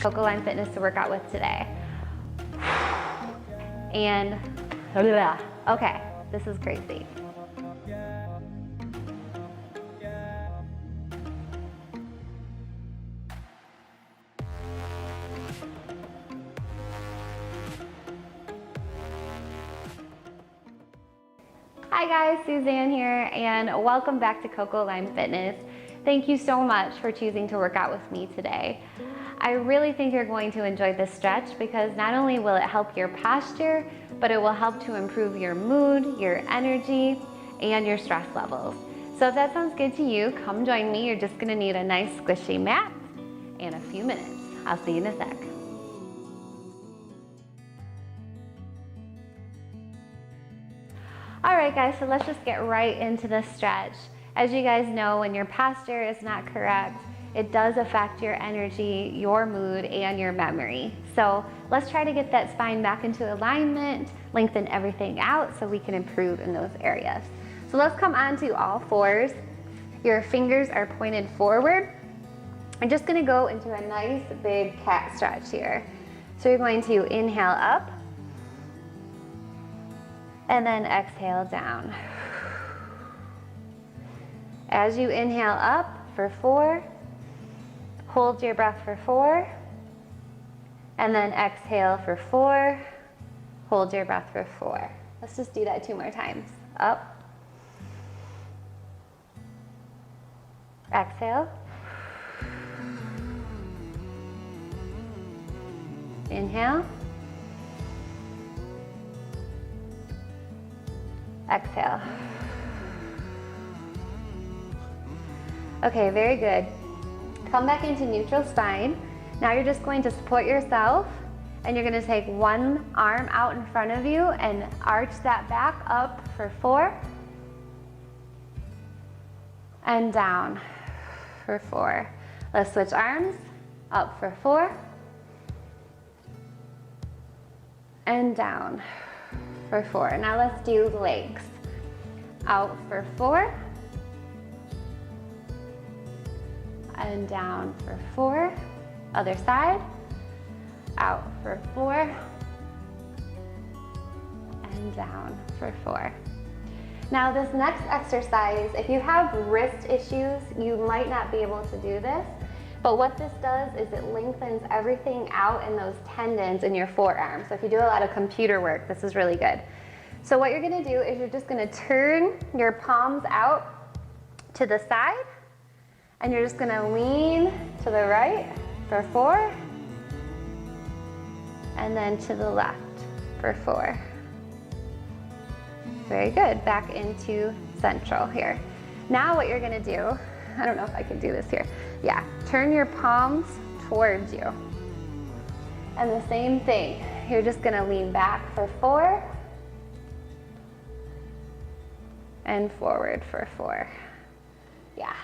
Coco Line Fitness to work out with today. And, okay, this is crazy. Hi guys, Suzanne here, and welcome back to Coco Line Fitness. Thank you so much for choosing to work out with me today. I really think you're going to enjoy this stretch because not only will it help your posture, but it will help to improve your mood, your energy, and your stress levels. So if that sounds good to you, come join me. You're just gonna need a nice squishy mat and a few minutes. I'll see you in a sec. All right guys, so let's just get right into the stretch. As you guys know, when your posture is not correct, it does affect your energy, your mood, and your memory. So let's try to get that spine back into alignment, lengthen everything out so we can improve in those areas. So let's come onto all fours. Your fingers are pointed forward. I'm just gonna go into a nice big cat stretch here. So you're going to inhale up, and then exhale down. As you inhale up for 4, hold your breath for 4, and then exhale for 4, hold your breath for 4. Let's just do that 2 more times. Up, exhale, inhale, exhale. Okay, very good. Come back into neutral spine. Now you're just going to support yourself and you're gonna take one arm out in front of you and arch that back up for 4 and down for 4. Let's switch arms, up for 4 and down for 4. Now let's do legs. Out for 4 and down for 4. Other side. Out for 4 and down for 4. Now this next exercise, if you have wrist issues, you might not be able to do this, but what this does is it lengthens everything out in those tendons in your forearm. So if you do a lot of computer work, this is really good. So what you're gonna do is you're just gonna turn your palms out to the side, and you're just gonna lean to the right for 4, and then to the left for 4. Very good, back into central here. Now what you're gonna do, I don't know if I can do this here. Yeah, turn your palms towards you. And the same thing, you're just gonna lean back for 4, and forward for 4. Yeah.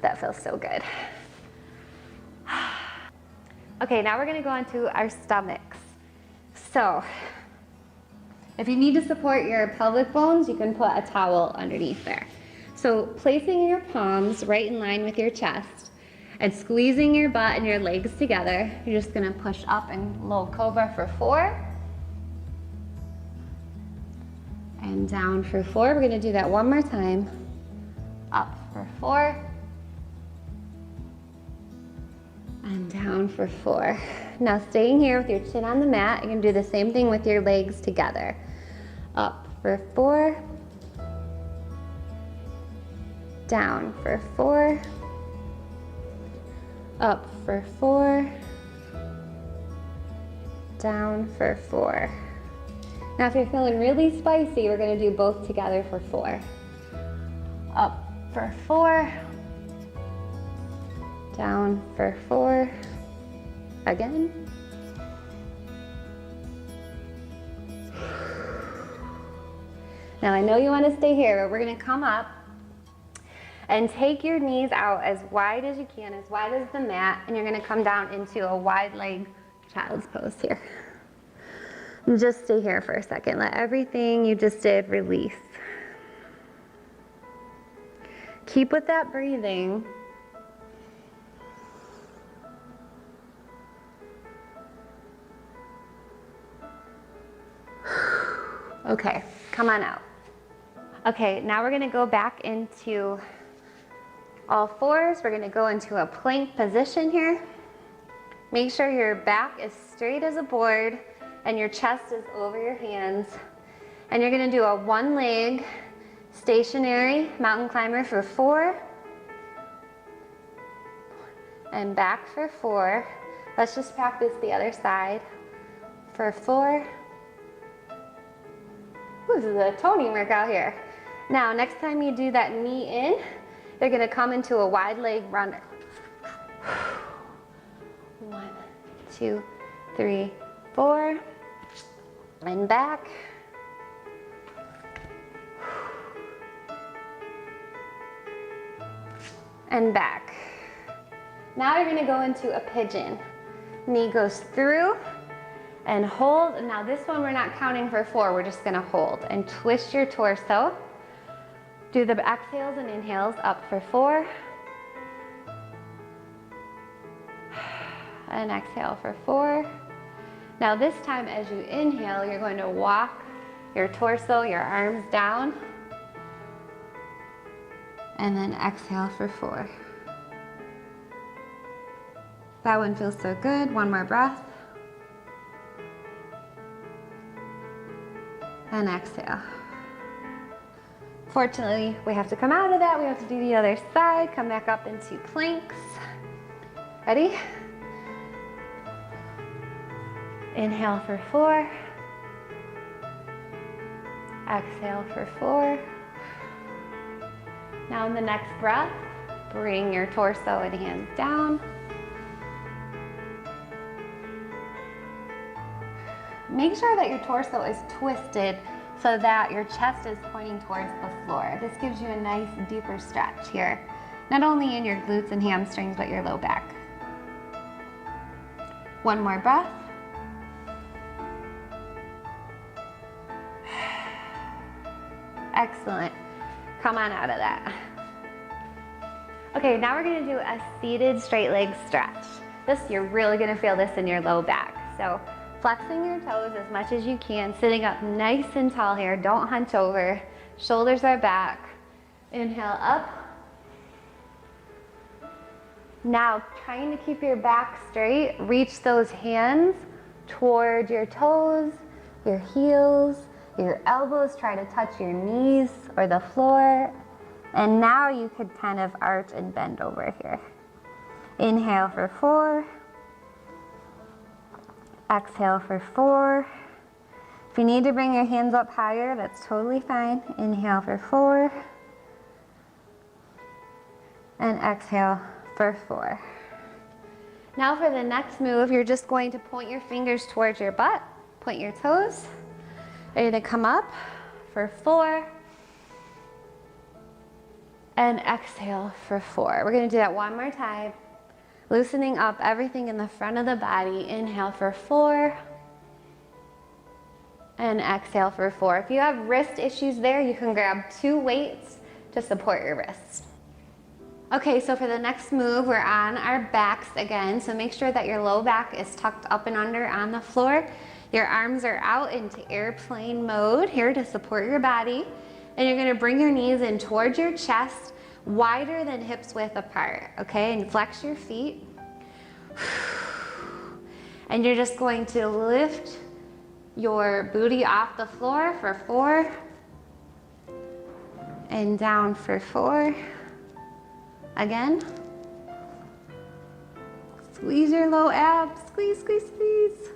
That feels so good. Okay, now we're gonna go on to our stomachs. So, if you need to support your pelvic bones, you can put a towel underneath there. So, placing your palms right in line with your chest and squeezing your butt and your legs together, you're just gonna push up and low cobra for 4. And down for 4. We're gonna do that one more time. Up for 4. And down for 4. Now staying here with your chin on the mat, you're gonna do the same thing with your legs together. Up for 4. Down for 4. Up for 4. Down for 4. Now if you're feeling really spicy, we're gonna do both together for 4. Up for 4. Down for 4. Again. Now I know you want to stay here, but we're going to come up and take your knees out as wide as you can, as wide as the mat, and you're going to come down into a wide leg child's pose here. And just stay here for a second. Let everything you just did release. Keep with that breathing. Okay, come on out. Okay, now we're gonna go back into all fours. We're gonna go into a plank position here. Make sure your back is straight as a board and your chest is over your hands. And you're gonna do a one leg stationary mountain climber for 4. And back for 4. Let's just practice the other side. For 4. Ooh, this is a toning workout here. Now, next time you do that knee in, you're gonna come into a wide leg runner. 1, 2, 3, 4. And back. And back. Now you're gonna go into a pigeon. Knee goes through and hold. And now this one we're not counting for 4, we're just gonna hold and twist your torso. Do the exhales and inhales up for 4. And exhale for 4. Now this time as you inhale, you're going to walk your torso, your arms down. And then exhale for 4. That one feels so good. One more breath. And exhale. Fortunately, we have to come out of that. We have to do the other side. Come back up into planks. Ready? Inhale for 4. Exhale for 4. Now in the next breath, bring your torso and hands down. Make sure that your torso is twisted so that your chest is pointing towards the floor. This gives you a nice deeper stretch here, not only in your glutes and hamstrings, but your low back. One more breath. Excellent. Come on out of that. Okay, now we're gonna do a seated straight leg stretch. You're really gonna feel this in your low back. So flexing your toes as much as you can, sitting up nice and tall here. Don't hunch over. Shoulders are back. Inhale up. Now, trying to keep your back straight, reach those hands toward your toes, your heels, your elbows. Try to touch your knees or the floor. And now you could kind of arch and bend over here. Inhale for 4. Exhale for 4. If you need to bring your hands up higher, that's totally fine. Inhale for 4. And exhale for 4. Now for the next move, you're just going to point your fingers towards your butt, point your toes. Ready to come up for 4. And exhale for 4. We're gonna do that one more time. Loosening up everything in the front of the body. Inhale for 4. And exhale for 4. If you have wrist issues there, you can grab 2 weights to support your wrists. Okay, so for the next move, we're on our backs again. So make sure that your low back is tucked up and under on the floor. Your arms are out into airplane mode here to support your body. And you're gonna bring your knees in towards your chest, wider than hips width apart, okay? And flex your feet. And you're just going to lift your booty off the floor for 4. And down for 4. Again. Squeeze your low abs, squeeze, squeeze, squeeze.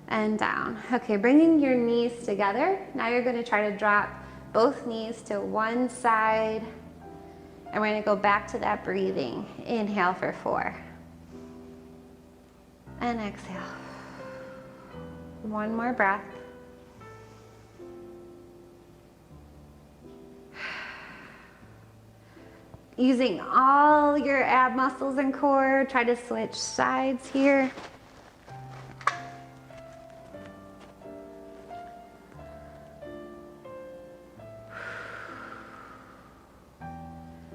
And down. Okay, bringing your knees together. Now you're gonna try to drop both knees to one side. And we're gonna go back to that breathing. Inhale for 4. And exhale. One more breath. Using all your ab muscles and core, try to switch sides here.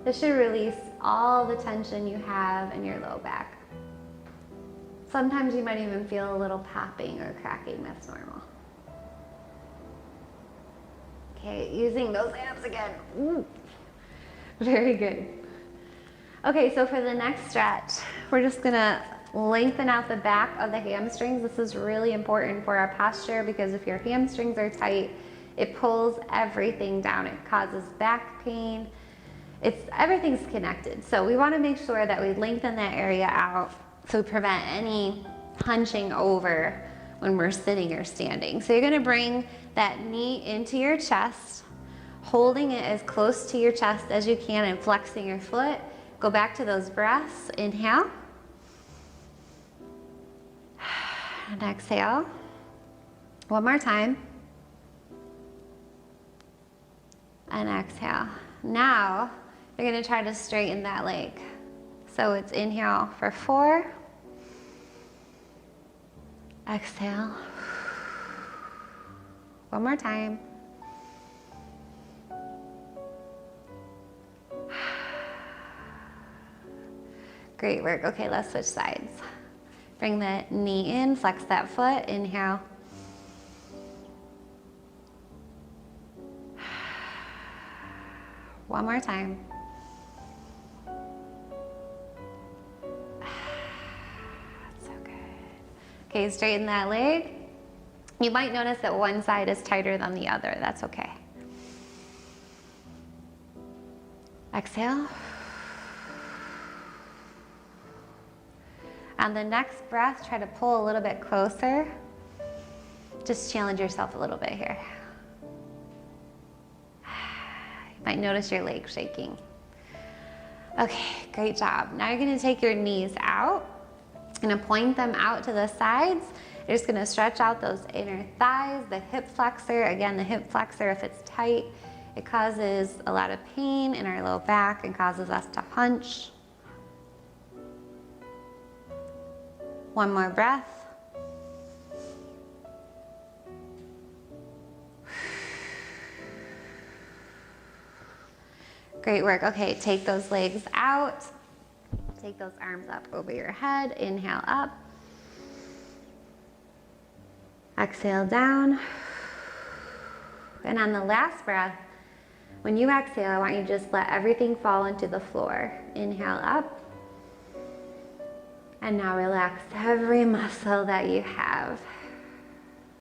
This should release all the tension you have in your low back. Sometimes you might even feel a little popping or cracking. That's normal. Okay, using those abs again. Ooh. Very good. Okay, so for the next stretch, we're just gonna lengthen out the back of the hamstrings. This is really important for our posture because if your hamstrings are tight, it pulls everything down. It causes back pain. Everything's connected. So we wanna make sure that we lengthen that area out so we prevent any hunching over when we're sitting or standing. So you're gonna bring that knee into your chest, holding it as close to your chest as you can and flexing your foot. Go back to those breaths. Inhale. And exhale. One more time. And exhale. Now, you're gonna try to straighten that leg. So it's inhale for 4. Exhale. One more time. Great work. Okay, let's switch sides. Bring the knee in, flex that foot, inhale. One more time. So good. Okay, straighten that leg. You might notice that one side is tighter than the other. That's okay. Exhale. On the next breath, try to pull a little bit closer. Just challenge yourself a little bit here. You might notice your legs shaking. Okay, great job. Now you're gonna take your knees out and point them out to the sides. You're just gonna stretch out those inner thighs, the hip flexor. Again, the hip flexor, if it's tight, it causes a lot of pain in our low back and causes us to hunch. One more breath. Great work. Okay, take those legs out. Take those arms up over your head. Inhale up. Exhale down. And on the last breath, when you exhale, I want you to just let everything fall into the floor. Inhale up. And now relax every muscle that you have.